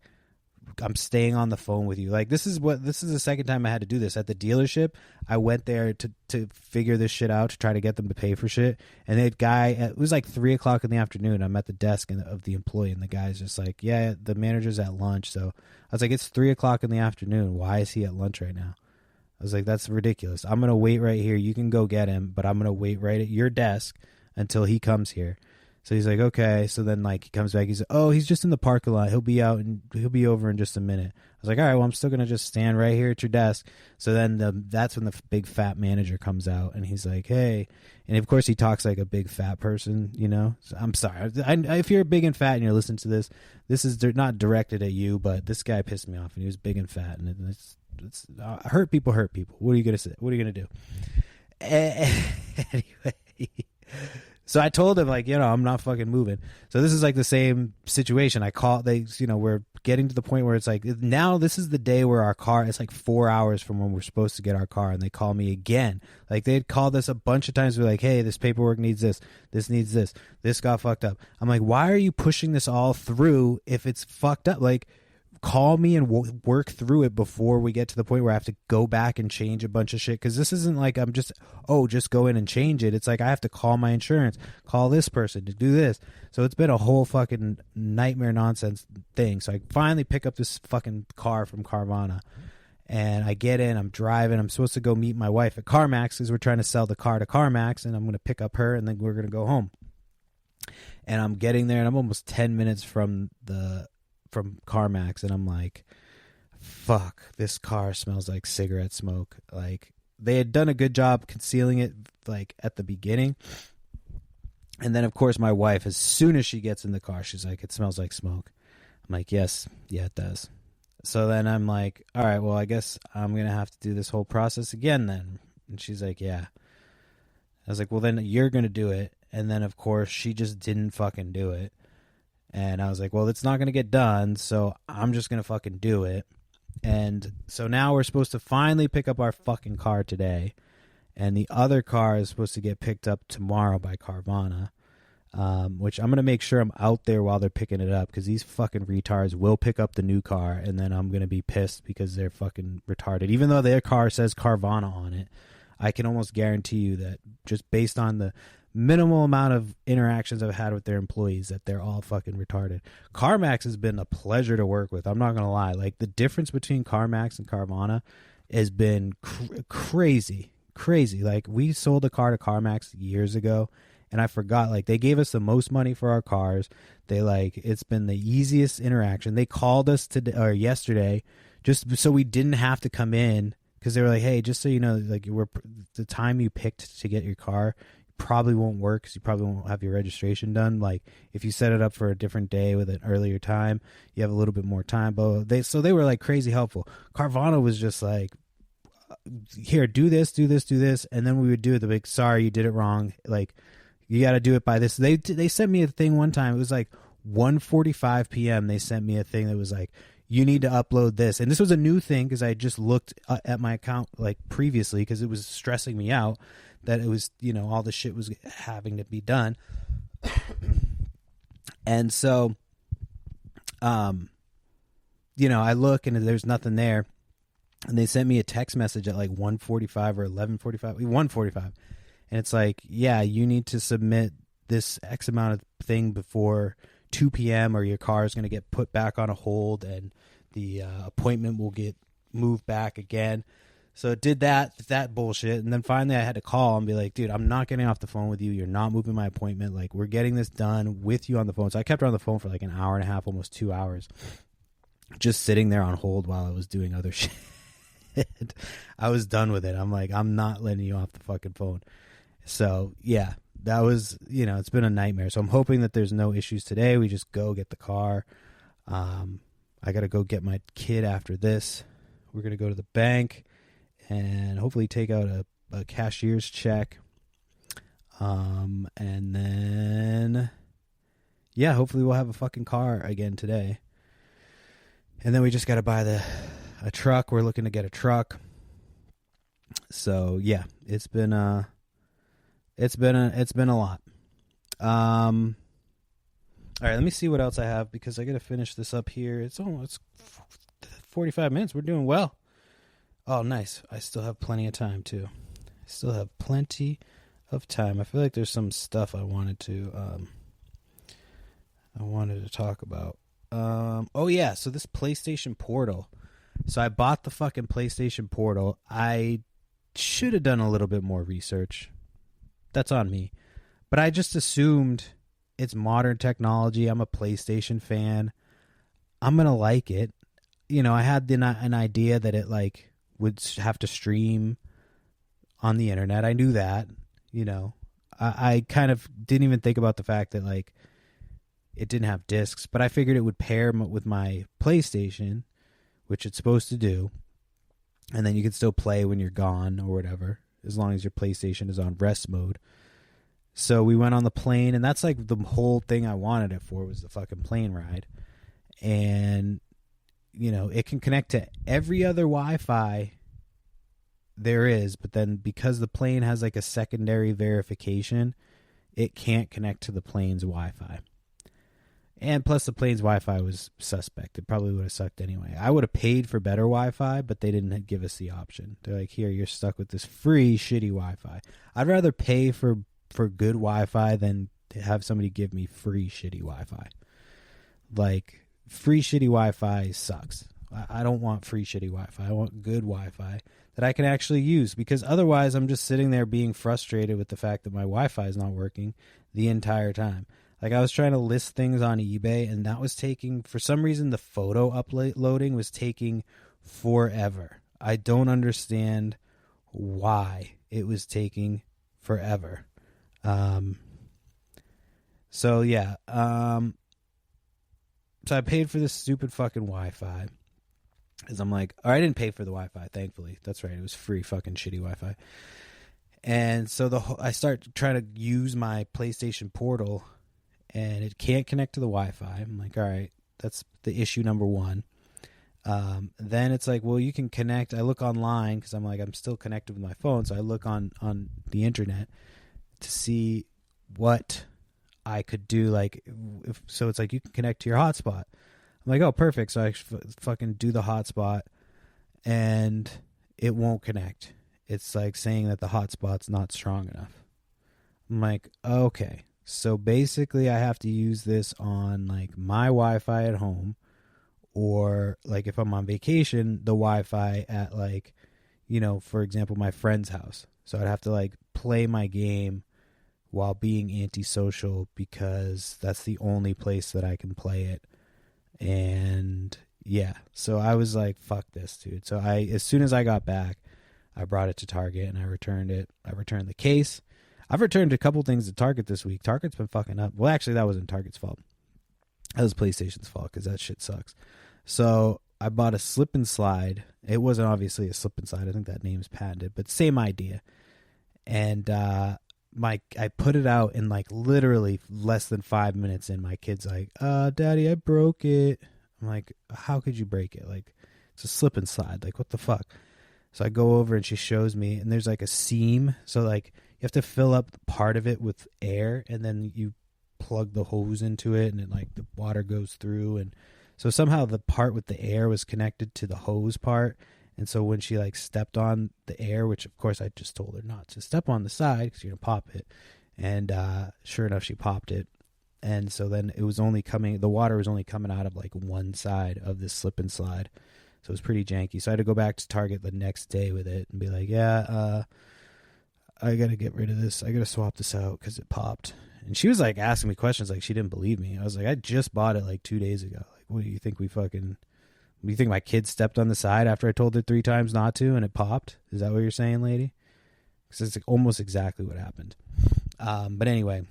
I'm staying on the phone with you. Like, this is the second time I had to do this. At the dealership, I went there to figure this shit out, to try to get them to pay for shit. And it was like 3 o'clock in the afternoon. I'm at the desk of the employee, and the guy's just like, yeah, the manager's at lunch. So I was like, it's 3 o'clock in the afternoon. Why is he at lunch right now? I was like, that's ridiculous. I'm going to wait right here. You can go get him, but I'm going to wait right at your desk until he comes here. So he's like, okay. So then, like, he comes back. He's like, oh, he's just in the parking lot. He'll be out, and he'll be over in just a minute. I was like, all right, well, I'm still gonna just stand right here at your desk. So then that's when the big fat manager comes out, and he's like, hey, and of course he talks like a big fat person, you know. So I'm sorry if you're big and fat and you're listening to this. This is not directed at you, but this guy pissed me off, and he was big and fat, and it's hurt people. What are you gonna say? What are you gonna do? Anyway. So I told him, like, you know, I'm not fucking moving. So this is like the same situation. We're getting to the point where it's like, now this is the day where our car, it's like 4 hours from when we're supposed to get our car, and they call me again. Like, they had called us a bunch of times. We're like, hey, this paperwork needs this needs this got fucked up. I'm like, why are you pushing this all through if it's fucked up? Like, call me and work through it before we get to the point where I have to go back and change a bunch of shit. Because this isn't like I'm just go in and change it. It's like I have to call my insurance, call this person to do this. So it's been a whole fucking nightmare nonsense thing. So I finally pick up this fucking car from Carvana, and I get in, I'm driving. I'm supposed to go meet my wife at CarMax because we're trying to sell the car to CarMax, and I'm going to pick up her, and then we're going to go home. And I'm getting there, and I'm almost 10 minutes from CarMax, and I'm like, fuck, this car smells like cigarette smoke. Like, they had done a good job concealing it, like, at the beginning. And then, of course, my wife, as soon as she gets in the car, she's like, it smells like smoke. I'm like, yes, yeah, it does. So then I'm like, all right, well, I guess I'm going to have to do this whole process again then. And she's like, yeah. I was like, well, then you're going to do it. And then, of course, she just didn't fucking do it. And I was like, well, it's not going to get done, so I'm just going to fucking do it. And so now we're supposed to finally pick up our fucking car today. And the other car is supposed to get picked up tomorrow by Carvana, which I'm going to make sure I'm out there while they're picking it up, because these fucking retards will pick up the new car, and then I'm going to be pissed because they're fucking retarded. Even though their car says Carvana on it, I can almost guarantee you that just based on the minimal amount of interactions I've had with their employees, that they're all fucking retarded. CarMax has been a pleasure to work with. I'm not going to lie. Like, the difference between CarMax and Carvana has been crazy. Like, we sold a car to CarMax years ago, and I forgot, like, they gave us the most money for our cars. They, like, it's been the easiest interaction. They called us yesterday just so we didn't have to come in, because they were like, hey, just so you know, like, the time you picked to get your car probably won't work, because you probably won't have your registration done. Like, if you set it up for a different day with an earlier time, you have a little bit more time. But they were like crazy helpful. Carvana was just like, here, do this, and then we would do it. The big, sorry, you did it wrong. Like, you got to do it by this. They sent me a thing one time. It was like 1:45 p.m. They sent me a thing that was like, you need to upload this. And this was a new thing, because I just looked at my account like previously, because it was stressing me out that it was, you know, all the shit was having to be done. And so, you know, I look and there's nothing there. And they sent me a text message at like 1:45 or 11:45, 1:45. And it's like, yeah, you need to submit this X amount of thing before 2 p.m. or your car is going to get put back on a hold, and the appointment will get moved back again. So it did that bullshit. And then finally I had to call and be like, dude, I'm not getting off the phone with you. You're not moving my appointment. Like, we're getting this done with you on the phone. So I kept her on the phone for like an hour and a half, almost 2 hours, just sitting there on hold while I was doing other shit. I was done with it. I'm like, I'm not letting you off the fucking phone. So yeah, that was, you know, it's been a nightmare. So I'm hoping that there's no issues today. We just go get the car. I got to go get my kid after this. We're going to go to the bank and hopefully take out a cashier's check. And then, yeah, hopefully we'll have a fucking car again today. And then we just got to buy a truck. We're looking to get a truck. So yeah, it's been a lot. All right, let me see what else I have, because I got to finish this up here. It's 45 minutes. We're doing well. Oh, nice. I still have plenty of time too. I still have plenty of time. I feel like there's some stuff I wanted to talk about. Oh yeah, so this PlayStation Portal. So I bought the fucking PlayStation Portal. I should have done a little bit more research. That's on me. But I just assumed it's modern technology. I'm a PlayStation fan. I'm going to like it. You know, I had an idea that it like would have to stream on the internet. I knew that, you know. I kind of didn't even think about the fact that like it didn't have discs, but I figured it would pair with my PlayStation, which it's supposed to do. And then you can still play when you're gone or whatever, as long as your PlayStation is on rest mode. So we went on the plane, and that's like the whole thing I wanted it for, was the fucking plane ride. And, you know, it can connect to every other Wi-Fi there is, but then because the plane has like a secondary verification, it can't connect to the plane's Wi-Fi. And plus the plane's Wi-Fi was suspect. It probably would have sucked anyway. I would have paid for better Wi-Fi, but they didn't give us the option. They're like, here, you're stuck with this free shitty Wi-Fi. I'd rather pay for good Wi-Fi than to have somebody give me free shitty Wi-Fi. Like, free shitty Wi-Fi sucks. I don't want free shitty Wi-Fi. I want good Wi-Fi that I can actually use, because otherwise I'm just sitting there being frustrated with the fact that my Wi-Fi is not working the entire time. Like, I was trying to list things on eBay, and that was taking, for some reason, the photo uploading was taking forever. I don't understand why it was taking forever. So yeah. So I paid for this stupid fucking Wi-Fi. Because I'm like, or I didn't pay for the Wi-Fi, thankfully. That's right. It was free fucking shitty Wi-Fi. And so I start trying to use my PlayStation Portal, and it can't connect to the Wi-Fi. I'm like, all right, that's the issue number one. Then it's like, well, you can connect. I look online because I'm like, I'm still connected with my phone. So I look on the internet to see what I could do. Like, so it's like, you can connect to your hotspot. I'm like, oh, perfect. So I fucking do the hotspot, and it won't connect. It's like saying that the hotspot's not strong enough. I'm like, okay. So basically I have to use this on like my Wi-Fi at home, or like if I'm on vacation, the Wi-Fi at like, you know, for example, my friend's house. So I'd have to like play my game while being antisocial because that's the only place that I can play it. And yeah, so I was like, fuck this, dude. So as soon as I got back, I brought it to Target and I returned it. I returned the case. I've returned a couple things to Target this week. Target's been fucking up. Well, actually, that wasn't Target's fault. That was PlayStation's fault because that shit sucks. So I bought a slip and slide. It wasn't obviously a slip and slide. I think that name's patented, but same idea. And I put it out in like literally less than 5 minutes, and my kid's like, Daddy, I broke it. I'm like, how could you break it? Like, it's a slip and slide. Like, what the fuck? So I go over and she shows me, and there's like a seam. So like you have to fill up part of it with air, and then you plug the hose into it, and it like the water goes through. And so somehow the part with the air was connected to the hose part. And so when she like stepped on the air, which of course I just told her not to step on the side because you're going to pop it. And sure enough, she popped it. And so then it was only the water was only coming out of like one side of this slip and slide. So it was pretty janky. So I had to go back to Target the next day with it and be like, yeah, I got to get rid of this. I got to swap this out because it popped. And she was like asking me questions like she didn't believe me. I was like, I just bought it like 2 days ago. Like, what do you think you think my kid stepped on the side after I told her 3 times not to and it popped? Is that what you're saying, lady? Because it's like almost exactly what happened. But anyway.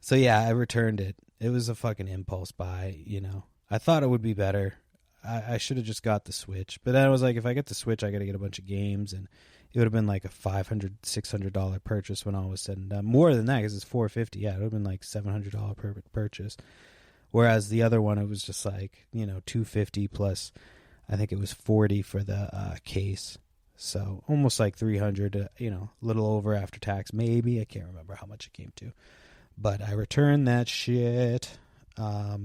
So yeah, I returned it. It was a fucking impulse buy, you know. I thought it would be better. I should have just got the Switch. But then I was like, if I get the Switch, I got to get a bunch of games. And it would have been like a $500, $600 purchase when all was said and done. More than that because it's $450. Yeah, it would have been like $700 per purchase. Whereas the other one, it was just like, you know, $250 plus, I think it was $40 for the case. So almost like $300, you know, a little over after tax, maybe. I can't remember how much it came to. But I returned that shit. I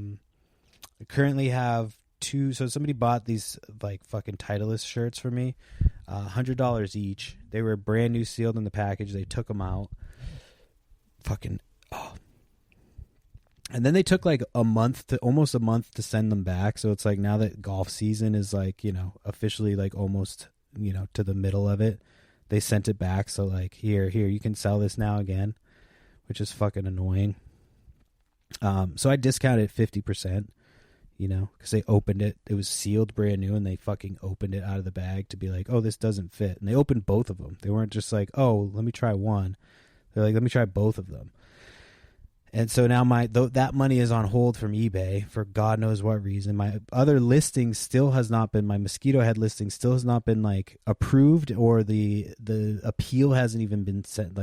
currently have 2. So somebody bought these like fucking Titleist shirts for me, $100 each. They were brand new, sealed in the package. They took them out. Fucking, oh. And then they took like almost a month to send them back. So it's like now that golf season is like, you know, officially like almost, you know, to the middle of it, they sent it back. So like, here, you can sell this now again, which is fucking annoying. So I discounted 50%, you know, because they opened it. It was sealed brand new, and they fucking opened it out of the bag to be like, oh, this doesn't fit. And they opened both of them. They weren't just like, oh, let me try one. They're like, let me try both of them. And so now that money is on hold from eBay for God knows what reason. My other listing still has not been, my Mosquito Head listing still has not been like approved, or the appeal hasn't even been sent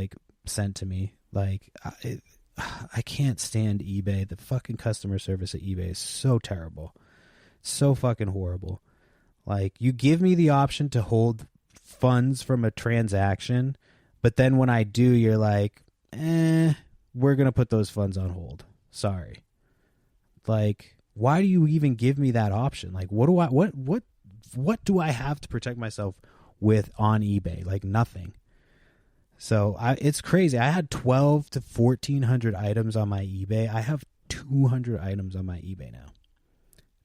to me. Like I can't stand eBay. The fucking customer service at eBay is so terrible. So fucking horrible. Like, you give me the option to hold funds from a transaction, but then when I do, you're like, we're going to put those funds on hold. Sorry. Like, why do you even give me that option? Like, what do I have to protect myself with on eBay? Like, nothing. So it's crazy. I had 1,200 to 1,400 items on my eBay. I have 200 items on my eBay now.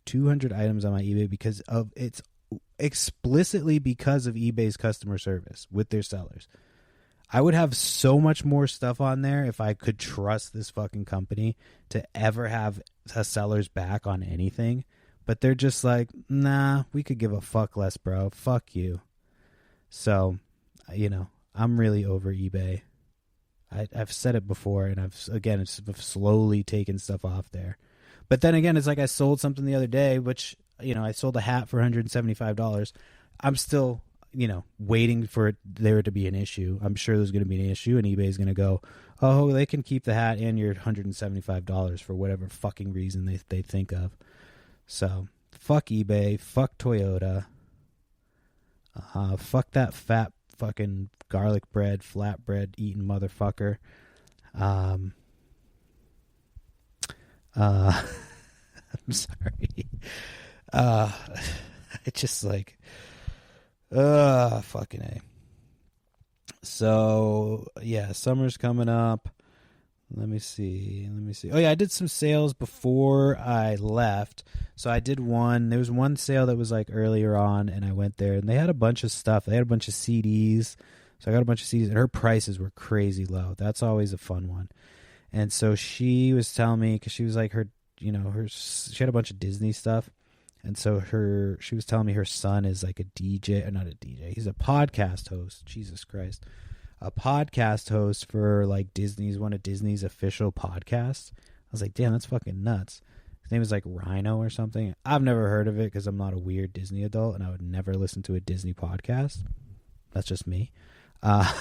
200 items on my eBay because of it's explicitly because of eBay's customer service with their sellers. I would have so much more stuff on there if I could trust this fucking company to ever have a seller's back on anything. but they're just like, nah, we could give a fuck less, bro. Fuck you. So, I'm really over eBay. I've said it before, and I've slowly taken stuff off there. But then again, it's like I sold something the other day, which, I sold a hat for $175. I'm still, waiting for there to be an issue. I'm sure there's going to be an issue, and eBay's going to go, oh, they can keep the hat and your $175 for whatever fucking reason they think of. So, fuck eBay, fuck Toyota, fuck that fat fucking garlic bread, flatbread eating motherfucker. I'm sorry. It's just like, fucking A. So, yeah, summer's coming up. Let me see. Oh, yeah, I did some sales before I left. So I did one. There was one sale that was like earlier on, and I went there, and they had a bunch of stuff. They had a bunch of CDs. So I got a bunch of CDs, and her prices were crazy low. That's always a fun one. And so she was telling me, because she was like, she had a bunch of Disney stuff. And so she was telling me her son is like a DJ, or not a DJ. He's a podcast host. Jesus Christ. A podcast host for like one of Disney's official podcasts. I was like, damn, that's fucking nuts. His name is like Rhino or something. I've never heard of it because I'm not a weird Disney adult, and I would never listen to a Disney podcast. That's just me. But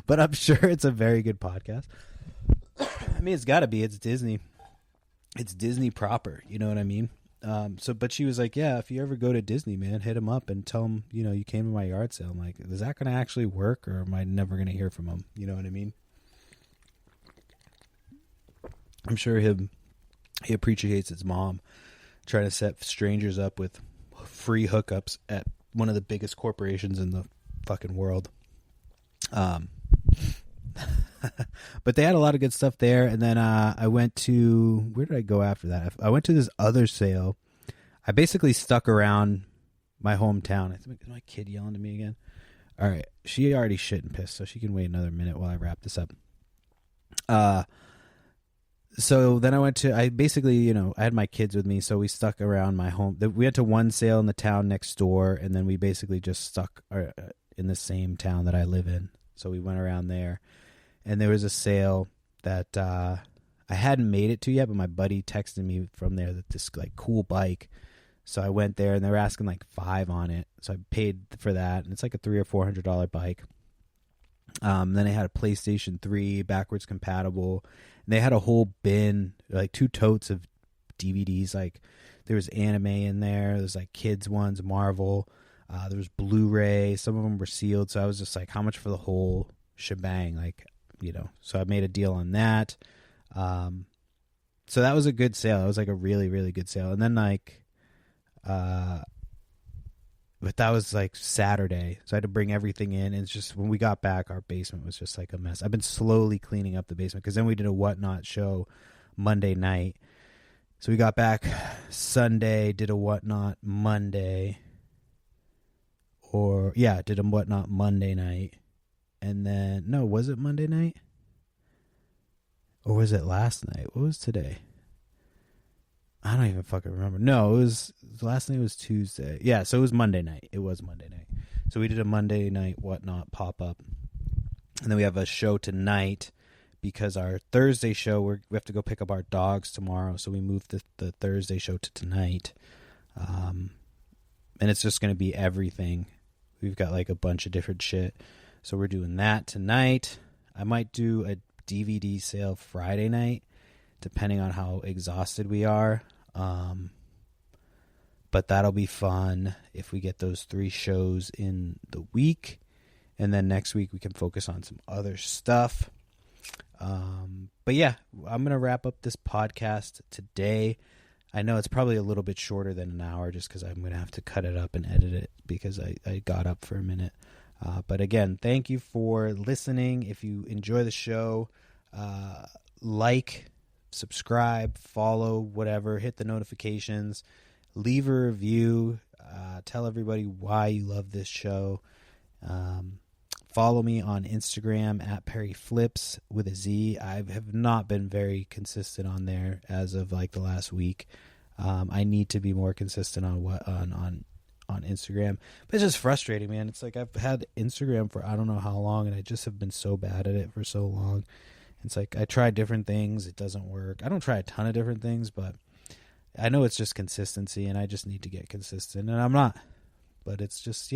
I'm sure it's a very good podcast. I mean, it's got to be. It's Disney. It's Disney proper. You know what I mean? But she was like, yeah, if you ever go to Disney, man, hit him up and tell him, you came to my yard sale. I'm like, is that going to actually work, or am I never going to hear from him? You know what I mean? I'm sure he appreciates his mom trying to set strangers up with free hookups at one of the biggest corporations in the fucking world. But they had a lot of good stuff there. And then I went to, where did I go after that? I went to this other sale. I basically stuck around my hometown. I think, is my kid yelling at me again? All right. She already shit and pissed, so she can wait another minute while I wrap this up. So then I basically, I had my kids with me, so we stuck around my home. We went to one sale in the town next door, and then we basically just stuck in the same town that I live in. So we went around there. And there was a sale that I hadn't made it to yet, but my buddy texted me from there that this like cool bike. So I went there, and they were asking like $5 on it. So I paid for that, and it's like a $300 or $400 bike. Then they had a PlayStation 3 backwards compatible, and they had a whole bin, like 2 totes of DVDs. Like there was anime in there. There's like kids ones, Marvel. There was Blu-ray. Some of them were sealed. So I was just like, how much for the whole shebang? Like, so I made a deal on that. So that was a good sale. It was like a really, really good sale. And then like, but that was like Saturday. So I had to bring everything in. And it's just, when we got back, our basement was just like a mess. I've been slowly cleaning up the basement, because then we did a Whatnot show Monday night. So we got back Sunday, did a Whatnot Monday. Did a Whatnot Monday night. And then, no, was it Monday night? Or was it last night? What was today? I don't even fucking remember. No, last night was Tuesday. Yeah, so it was Monday night. It was Monday night. So we did a Monday night Whatnot pop-up. And then we have a show tonight, because our Thursday show, we have to go pick up our dogs tomorrow. So we moved the Thursday show to tonight. And it's just going to be everything. We've got like a bunch of different shit. So we're doing that tonight. I might do a DVD sale Friday night, depending on how exhausted we are. But that'll be fun if we get those 3 shows in the week. And then next week we can focus on some other stuff. But yeah, I'm going to wrap up this podcast today. I know it's probably a little bit shorter than an hour, just because I'm going to have to cut it up and edit it, because I got up for a minute. But again, thank you for listening. If you enjoy the show, like, subscribe, follow, whatever, hit the notifications, leave a review, tell everybody why you love this show. Follow me on Instagram at Perry Flips with a Z. I have not been very consistent on there as of like the last week. I need to be more consistent on Instagram. But it's just frustrating, man. It's like I've had Instagram for I don't know how long, and I just have been so bad at it for so long. It's like I try different things, it doesn't work. I don't try a ton of different things, but I know it's just consistency, and I just need to get consistent, and I'm not. But it's just,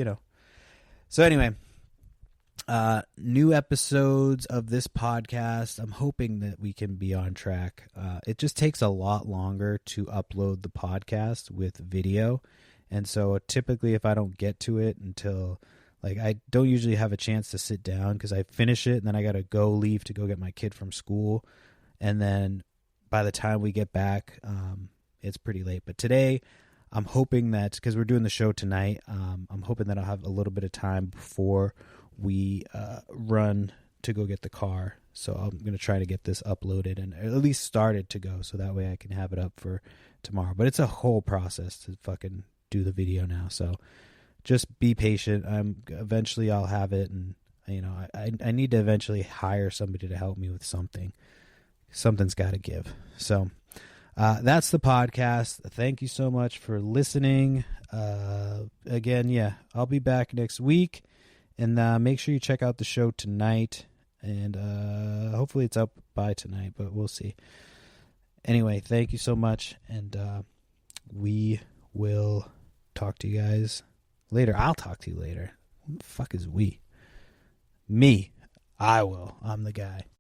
So anyway, new episodes of this podcast. I'm hoping that we can be on track. It just takes a lot longer to upload the podcast with video. And so typically if I don't get to it until, like, I don't usually have a chance to sit down because I finish it and then I got to leave to go get my kid from school. And then by the time we get back, it's pretty late. But today I'm hoping that, because we're doing the show tonight, I'm hoping that I'll have a little bit of time before we run to go get the car. So I'm going to try to get this uploaded and at least started to go, so that way I can have it up for tomorrow. But it's a whole process to fucking do the video now. So just be patient. Eventually I'll have it, and I need to eventually hire somebody to help me with something. Something's got to give. So that's the podcast. Thank you so much for listening. Again, I'll be back next week, and make sure you check out the show tonight, and hopefully it's up by tonight, but we'll see. Anyway, thank you so much, and we will talk to you guys later. I'll talk to you later. Who the fuck is we? Me. I will. I'm the guy.